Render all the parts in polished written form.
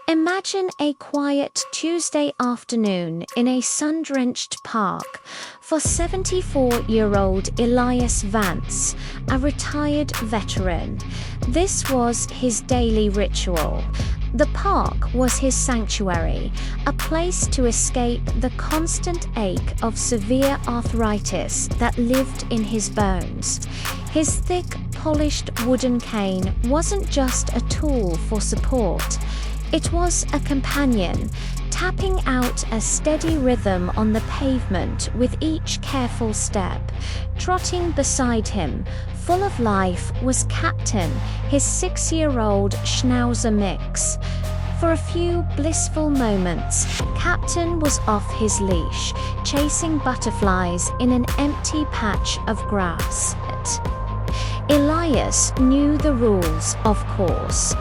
Imagine a quiet Tuesday afternoon in a sun-drenched park for 74-year-old Elias Vance, a retired veteran. This was his daily ritual. The park was his sanctuary, a place to escape the constant ache of severe arthritis that lived in his bones. His thick, polished wooden cane wasn't just a tool for support. It was a companion, tapping out a steady rhythm on the pavement with each careful step. Trotting beside him, full of life, was Captain, his 6-year-old Schnauzer mix. For a few blissful moments, Captain was off his leash, chasing butterflies in an empty patch of grass. Elias knew the rules, of course.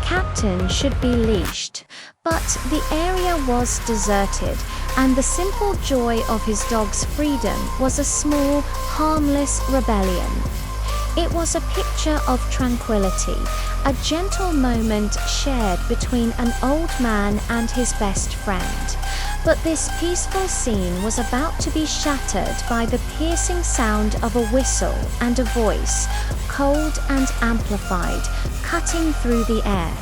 Captain should be leashed, but the area was deserted, and the simple joy of his dog's freedom was a small, harmless rebellion. It was a picture of tranquility, a gentle moment shared between an old man and his best friend. But this peaceful scene was about to be shattered by the piercing sound of a whistle and a voice, cold and amplified, cutting through the air.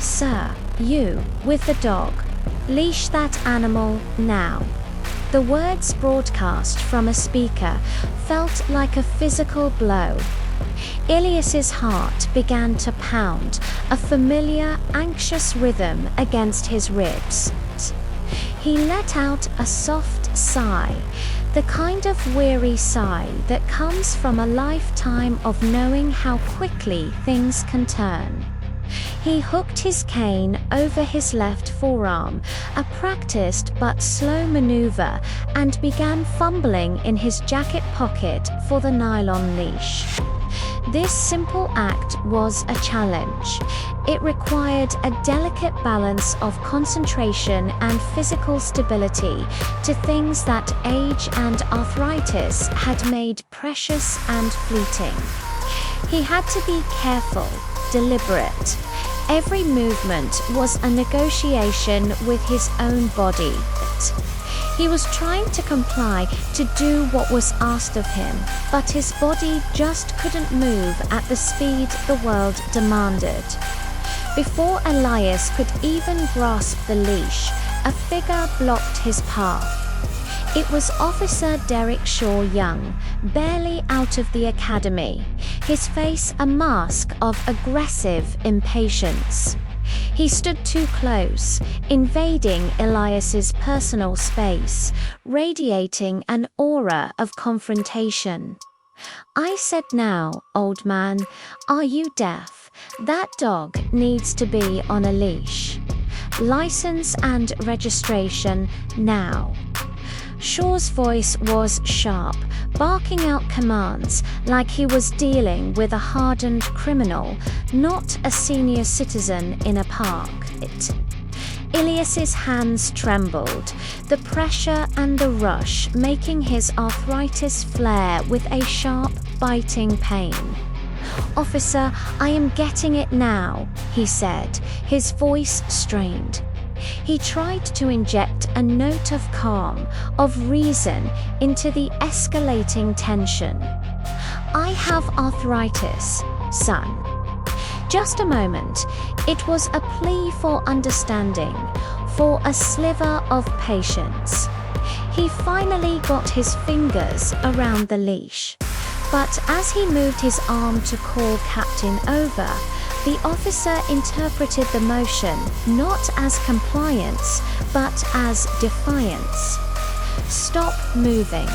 "Sir, you, with the dog. Leash that animal, now." The words broadcast from a speaker felt like a physical blow. Elias's heart began to pound, a familiar, anxious rhythm against his ribs. He let out a soft sigh, the kind of weary sigh that comes from a lifetime of knowing how quickly things can turn. He hooked his cane over his left forearm, a practiced but slow maneuver, and began fumbling in his jacket pocket for the nylon leash. This simple act was a challenge. It required a delicate balance of concentration and physical stability to things that age and arthritis had made precious and fleeting. He had to be careful, deliberate. Every movement was a negotiation with his own body. He was trying to comply, to do what was asked of him, but his body just couldn't move at the speed the world demanded. Before Elias could even grasp the leash, a figure blocked his path. It was Officer Derek Shaw Young, barely out of the academy, his face a mask of aggressive impatience. He stood too close, invading Elias's personal space, radiating an aura of confrontation. "I said now, old man, are you deaf? That dog needs to be on a leash. License and registration now." Shaw's voice was sharp, barking out commands like he was dealing with a hardened criminal, not a senior citizen in a park. Elias's hands trembled, the pressure and the rush making his arthritis flare with a sharp, biting pain. "Officer, I am getting it now," he said, his voice strained. He tried to inject a note of calm, of reason, into the escalating tension. "I have arthritis, son." Just a moment. It was a plea for understanding, for a sliver of patience. He finally got his fingers around the leash. But as he moved his arm to call Captain over, the officer interpreted the motion not as compliance, but as defiance. "Stop moving.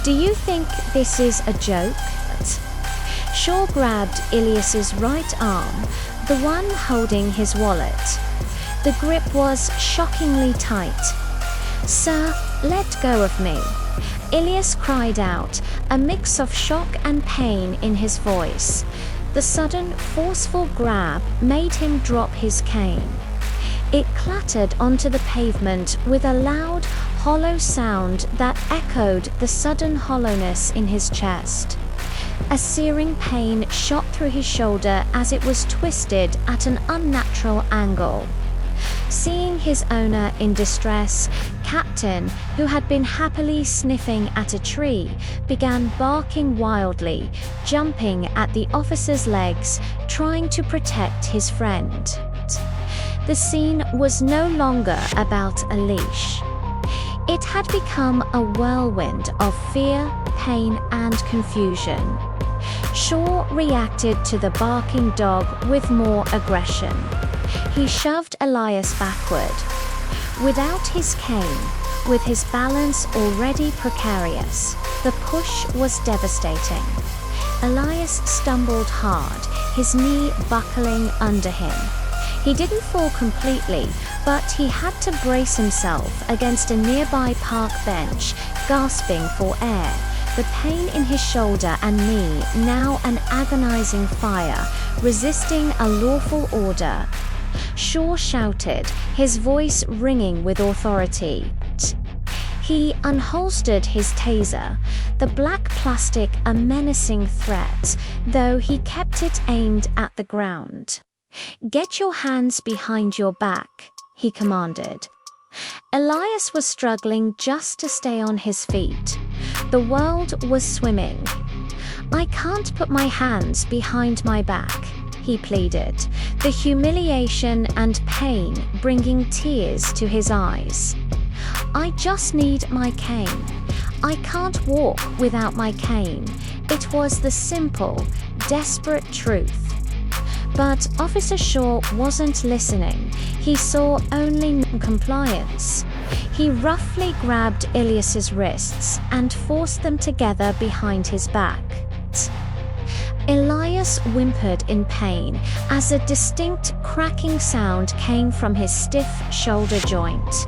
Do you think this is a joke?" Shaw grabbed Elias's right arm, the one holding his wallet. The grip was shockingly tight. "Sir, let go of me." Elias cried out, a mix of shock and pain in his voice. The sudden, forceful grab made him drop his cane. It clattered onto the pavement with a loud, hollow sound that echoed the sudden hollowness in his chest. A searing pain shot through his shoulder as it was twisted at an unnatural angle. Seeing his owner in distress, Captain, who had been happily sniffing at a tree, began barking wildly, jumping at the officer's legs, trying to protect his friend. The scene was no longer about a leash. It had become a whirlwind of fear, pain, and confusion. Shaw reacted to the barking dog with more aggression. He shoved Elias backward. Without his cane, with his balance already precarious, the push was devastating. Elias stumbled hard, his knee buckling under him. He didn't fall completely, but he had to brace himself against a nearby park bench, gasping for air, the pain in his shoulder and knee now an agonizing fire, resisting a lawful order. Shaw shouted, his voice ringing with authority. He unholstered his taser, the black plastic a menacing threat, though he kept it aimed at the ground. "Get your hands behind your back," he commanded. Elias was struggling just to stay on his feet. The world was swimming. "I can't put my hands behind my back," he pleaded, the humiliation and pain bringing tears to his eyes. "I just need my cane. I can't walk without my cane." It was the simple, desperate truth. But Officer Shaw wasn't listening. He saw only non-compliance. He roughly grabbed Elias's wrists and forced them together behind his back. Elias whimpered in pain as a distinct cracking sound came from his stiff shoulder joint.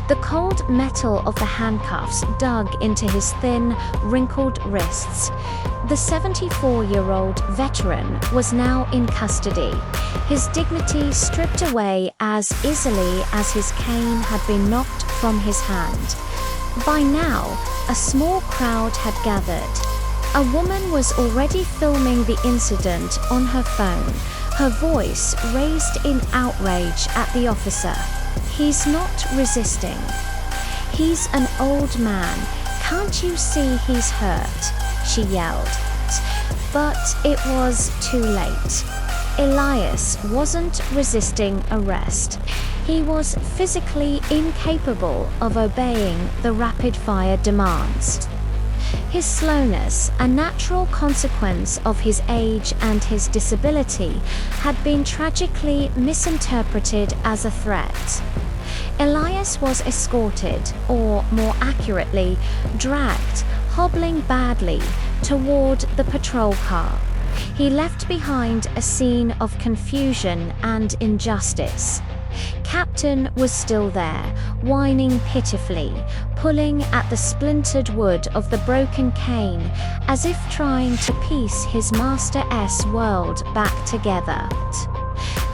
The cold metal of the handcuffs dug into his thin, wrinkled wrists. The 74-year-old veteran was now in custody, his dignity stripped away as easily as his cane had been knocked from his hand. By now, a small crowd had gathered. A woman was already filming the incident on her phone, her voice raised in outrage at the officer. "He's not resisting. He's an old man. Can't you see he's hurt?" she yelled. But it was too late. Elias wasn't resisting arrest. He was physically incapable of obeying the rapid-fire demands. His slowness, a natural consequence of his age and his disability, had been tragically misinterpreted as a threat. Elias was escorted, or more accurately, dragged, hobbling badly, toward the patrol car. He left behind a scene of confusion and injustice. Captain was still there, whining pitifully, pulling at the splintered wood of the broken cane, as if trying to piece his Master-S world back together.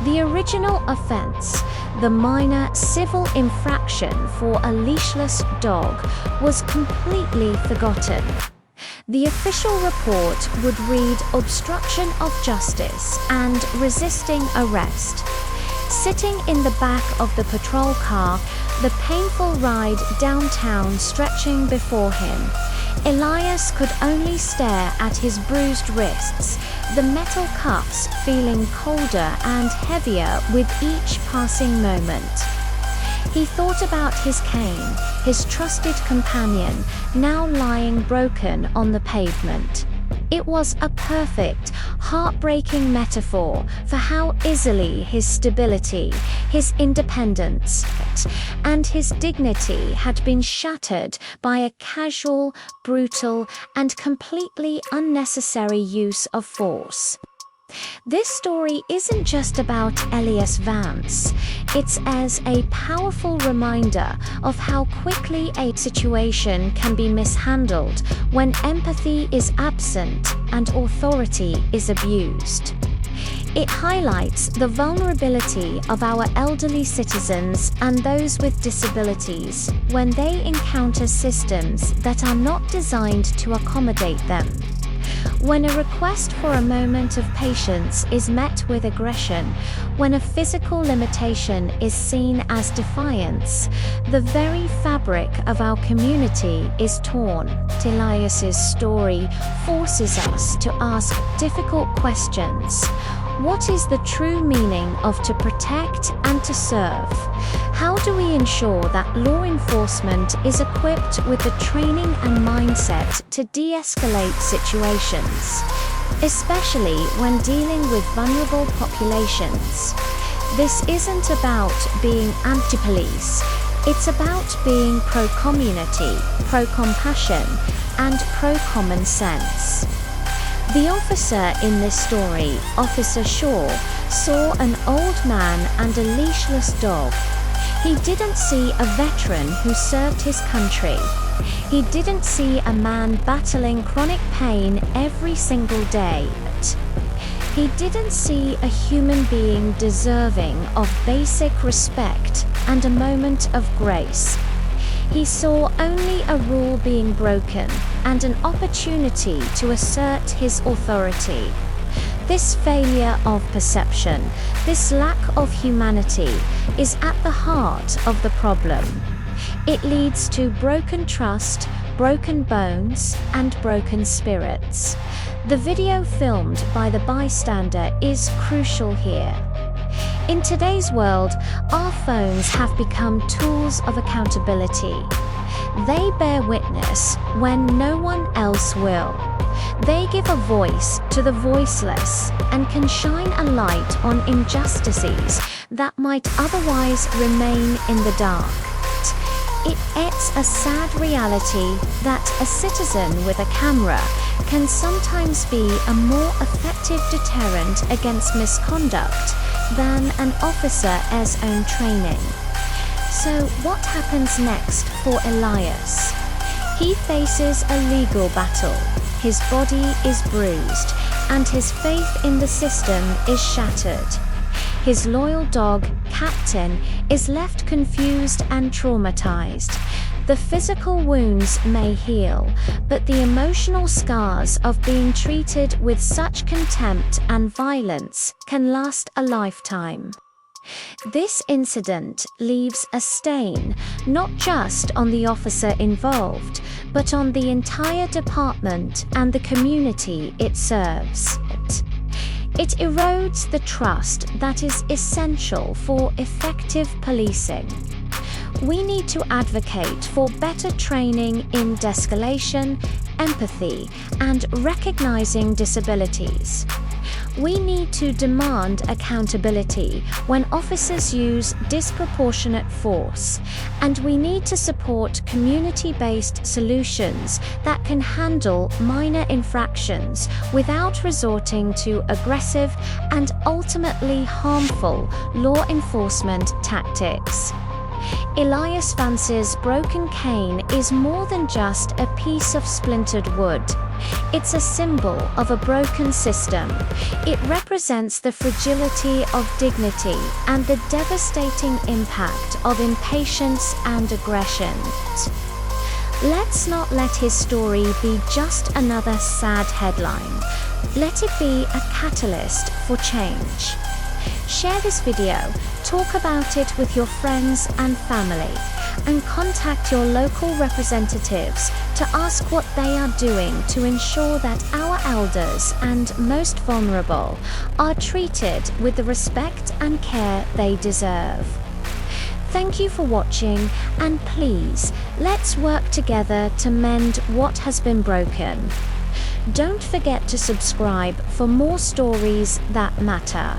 The original offense, the minor civil infraction for a leashless dog, was completely forgotten. The official report would read obstruction of justice and resisting arrest. Sitting in the back of the patrol car, the painful ride downtown stretching before him, Elias could only stare at his bruised wrists, the metal cuffs feeling colder and heavier with each passing moment. He thought about his cane, his trusted companion, now lying broken on the pavement. It was a perfect, heartbreaking metaphor for how easily his stability, his independence, and his dignity had been shattered by a casual, brutal, and completely unnecessary use of force. This story isn't just about Elias Vance. It's as a powerful reminder of how quickly a situation can be mishandled when empathy is absent and authority is abused. It highlights the vulnerability of our elderly citizens and those with disabilities when they encounter systems that are not designed to accommodate them. When a request for a moment of patience is met with aggression, when a physical limitation is seen as defiance, the very fabric of our community is torn. Elias's story forces us to ask difficult questions. What is the true meaning of to protect and to serve? How do we ensure that law enforcement is equipped with the training and mindset to de-escalate situations, especially when dealing with vulnerable populations? This isn't about being anti-police, it's about being pro-community, pro-compassion, and pro-common sense. The officer in this story, Officer Shaw, saw an old man and a leashless dog. He didn't see a veteran who served his country. He didn't see a man battling chronic pain every single day. He didn't see a human being deserving of basic respect and a moment of grace. He saw only a rule being broken and an opportunity to assert his authority. This failure of perception, this lack of humanity, is at the heart of the problem. It leads to broken trust, broken bones, and broken spirits. The video filmed by the bystander is crucial here. In today's world, our phones have become tools of accountability. They bear witness when no one else will. They give a voice to the voiceless and can shine a light on injustices that might otherwise remain in the dark. It's a sad reality that a citizen with a camera can sometimes be a more effective deterrent against misconduct than an officer's own training. So what happens next for Elias? He faces a legal battle. His body is bruised, and his faith in the system is shattered. His loyal dog, Captain, is left confused and traumatized. The physical wounds may heal, but the emotional scars of being treated with such contempt and violence can last a lifetime. This incident leaves a stain not just on the officer involved, but on the entire department and the community it serves. It erodes the trust that is essential for effective policing. We need to advocate for better training in de-escalation, empathy, and recognizing disabilities. We need to demand accountability when officers use disproportionate force, and we need to support community-based solutions that can handle minor infractions without resorting to aggressive and ultimately harmful law enforcement tactics. Elias Vance's broken cane is more than just a piece of splintered wood. It's a symbol of a broken system. It represents the fragility of dignity and the devastating impact of impatience and aggression. Let's not let his story be just another sad headline. Let it be a catalyst for change. Share this video, talk about it with your friends and family, and contact your local representatives to ask what they are doing to ensure that our elders and most vulnerable are treated with the respect and care they deserve. Thank you for watching, and please, let's work together to mend what has been broken. Don't forget to subscribe for more stories that matter.